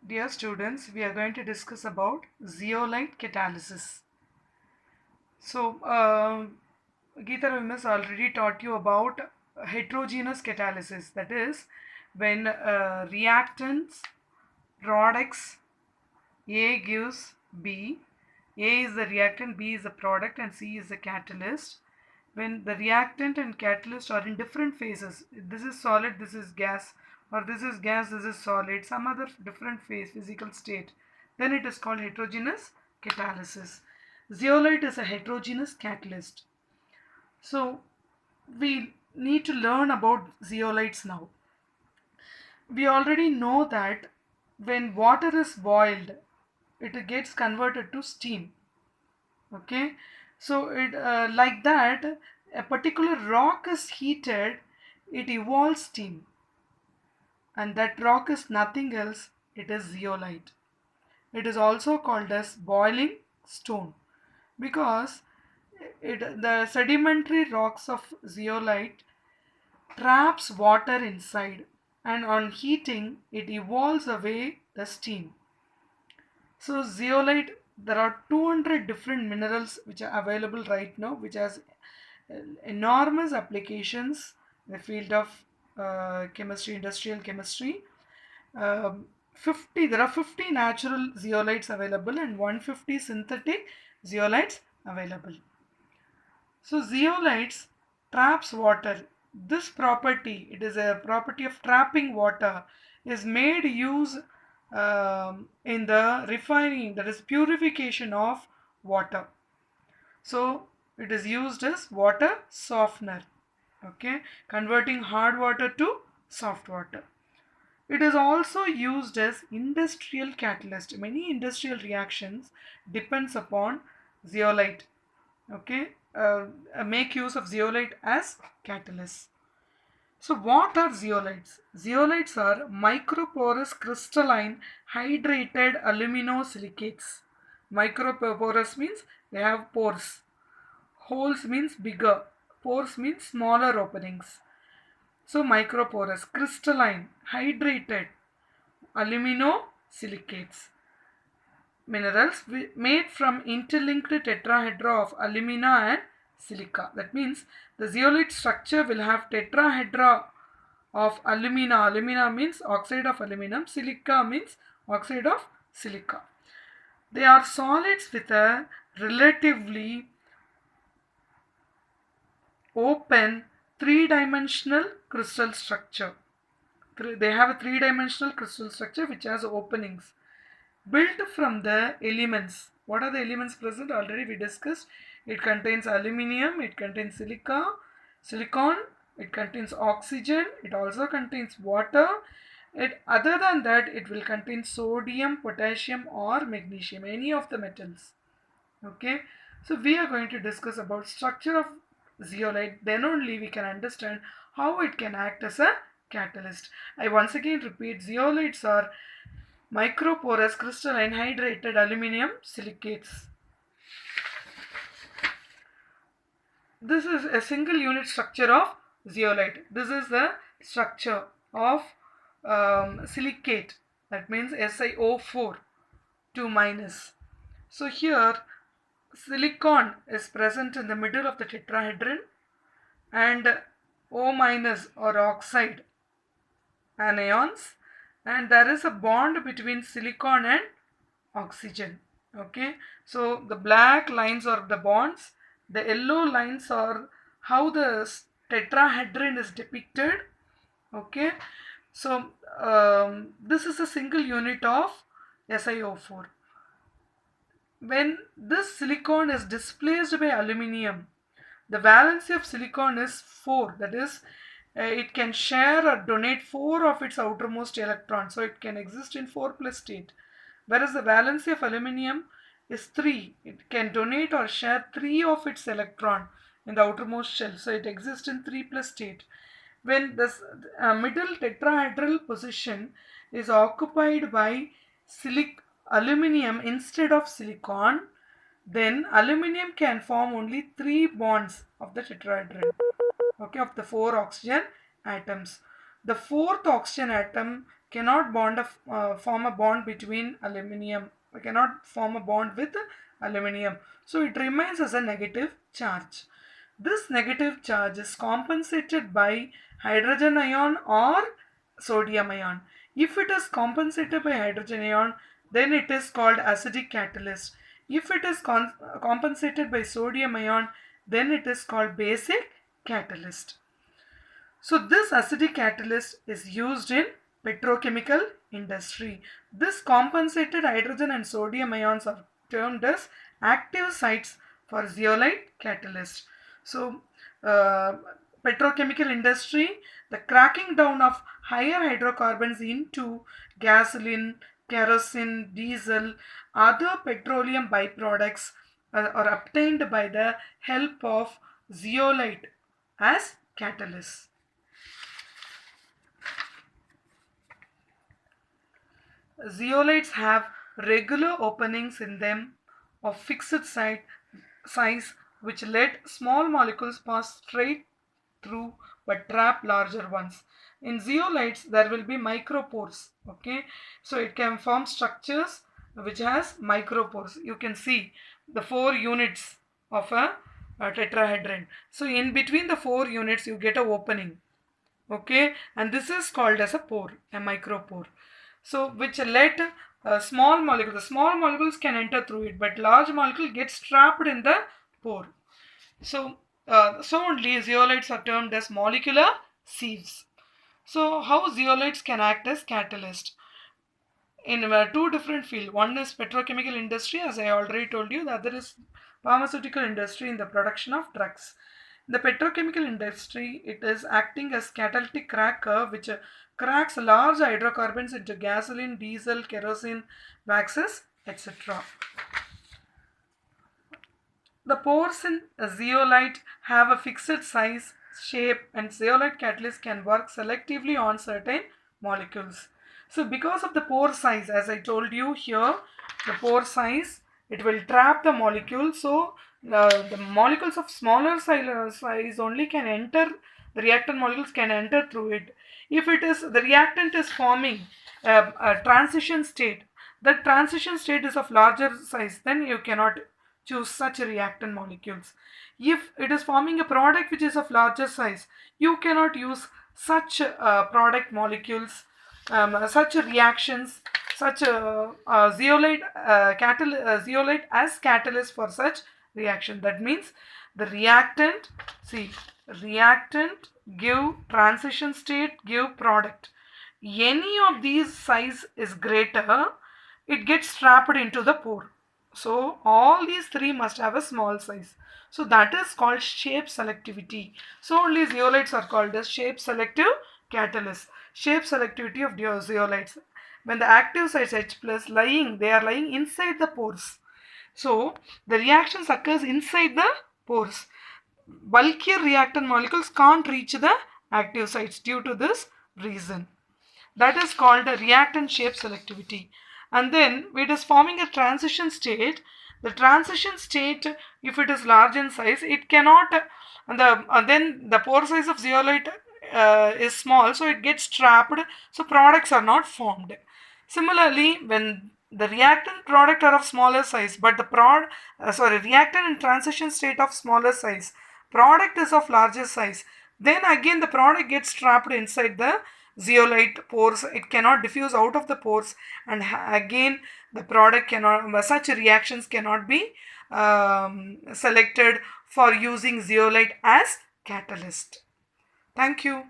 Dear students, we are going to discuss about zeolite catalysis. So, Geeta Ravi has already taught you about heterogeneous catalysis. That is, when reactants, products, A gives B. A is the reactant, B is the product, and C is the catalyst. When the reactant and catalyst are in different phases, this is solid, this is gas, or this is gas, this is solid, some other different phase, physical state, then it is called heterogeneous catalysis. Zeolite is a heterogeneous catalyst. So we need to learn about zeolites now. We already know that when water is boiled, it gets converted to steam. Okay, so it like that a particular rock is heated, it evolves steam, and that rock is nothing else, it is zeolite. It is also called as boiling stone because the sedimentary rocks of zeolite traps water inside, and on heating it evolves away the steam. So zeolite, there are 200 different minerals which are available right now, which has enormous applications in the field of chemistry, industrial chemistry. 50, there are 50 natural zeolites available and 150 synthetic zeolites available. So zeolites traps water. This property, it is a property of trapping water, is made use in the refining, that is purification of water. So it is used as water softener. Okay, converting hard water to soft water. It is also used as industrial catalyst. Many industrial reactions depends upon zeolite. Okay, make use of zeolite as catalyst. So what are zeolites? Zeolites are microporous crystalline hydrated aluminosilicates. Microporous means they have pores. Holes means bigger. Pores means smaller openings. So microporous crystalline hydrated aluminosilicates minerals made from interlinked tetrahedra of alumina and silica. That means the zeolite structure will have tetrahedra of alumina. Alumina means oxide of aluminum. Silica means oxide of silica. They are solids with a relatively open three-dimensional crystal structure. They have a three-dimensional crystal structure which has openings built from the elements. What are the elements present? Already we discussed. It contains aluminium, it contains silica, silicon, it contains oxygen, it also contains water. Other than that, it will contain sodium, potassium or magnesium, any of the metals. Okay, so we are going to discuss about structure of zeolite, then only we can understand how it can act as a catalyst. I once again repeat, zeolites are microporous crystalline hydrated aluminum silicates. This is a single unit structure of zeolite. This is the structure of silicate, that means SiO4 2 minus. So here silicon is present in the middle of the tetrahedron and O minus or oxide anions, and there is a bond between silicon and oxygen. Okay, so the black lines are the bonds, the yellow lines are how the tetrahedron is depicted. Okay, so this is a single unit of SiO4. When this silicon is displaced by aluminium, the valency of silicon is 4, that is it can share or donate 4 of its outermost electrons, so it can exist in 4 plus state, whereas the valency of aluminium is 3, it can donate or share 3 of its electron in the outermost shell, so it exists in 3 plus state. When this middle tetrahedral position is occupied by aluminium instead of silicon, then aluminium can form only 3 bonds of the tetrahedron, okay, of the 4 oxygen atoms. The 4th oxygen atom cannot form a bond between aluminum, cannot form a bond with aluminum. So it remains as a negative charge. This negative charge is compensated by hydrogen ion or sodium ion. If it is compensated by hydrogen ion, then it is called acidic catalyst. If it is compensated by sodium ion, then it is called basic catalyst. So this acidic catalyst is used in petrochemical industry. This compensated hydrogen and sodium ions are termed as active sites for zeolite catalyst. So petrochemical industry, the cracking down of higher hydrocarbons into gasoline, kerosene, diesel, other petroleum byproducts are obtained by the help of zeolite as catalyst. Zeolites have regular openings in them of fixed size which let small molecules pass straight through but trap larger ones. In zeolites there will be micropores. Okay, so it can form structures which has micropores. You can see the 4 units of a tetrahedron. So in between the 4 units you get a opening. Okay, and this is called as a pore, a micropore. So which let small molecules, the small molecules can enter through it, but large molecule gets trapped in the pore. So only zeolites are termed as molecular sieves. So how zeolites can act as catalyst? In 2 different fields. One is petrochemical industry, as I already told you. The other is pharmaceutical industry in the production of drugs. In the petrochemical industry, it is acting as catalytic cracker, which cracks large hydrocarbons into gasoline, diesel, kerosene, waxes, etc. The pores in a zeolite have a fixed size, shape, and zeolite catalyst can work selectively on certain molecules. So because of the pore size, as I told you here, the pore size, it will trap the molecule. So the molecules of smaller size only can enter, the reactant molecules can enter through it. If it is, the reactant is forming a transition state, the transition state is of larger size, then you cannot choose such reactant molecules. If it is forming a product which is of larger size, you cannot use such product molecules, such reactions, such zeolite as catalyst for such reaction. That means the reactant, see, reactant give transition state, give product. Any of these size is greater, it gets trapped into the pore. So all these 3 must have a small size. So that is called shape selectivity. So only zeolites are called as shape selective catalysts. Shape selectivity of zeolites. When the active sites H plus they are lying inside the pores. So the reactions occurs inside the pores. Bulkier reactant molecules can't reach the active sites due to this reason. That is called a reactant shape selectivity. And then it is forming a transition state. The transition state, if it is large in size, it cannot, then the pore size of zeolite is small, so it gets trapped, so products are not formed. Similarly, when the reactant product are of smaller size, but the reactant in transition state of smaller size, product is of larger size, then again the product gets trapped inside the zeolite pores. It cannot diffuse out of the pores, and again the product cannot, such reactions cannot be selected for using zeolite as catalyst. Thank you.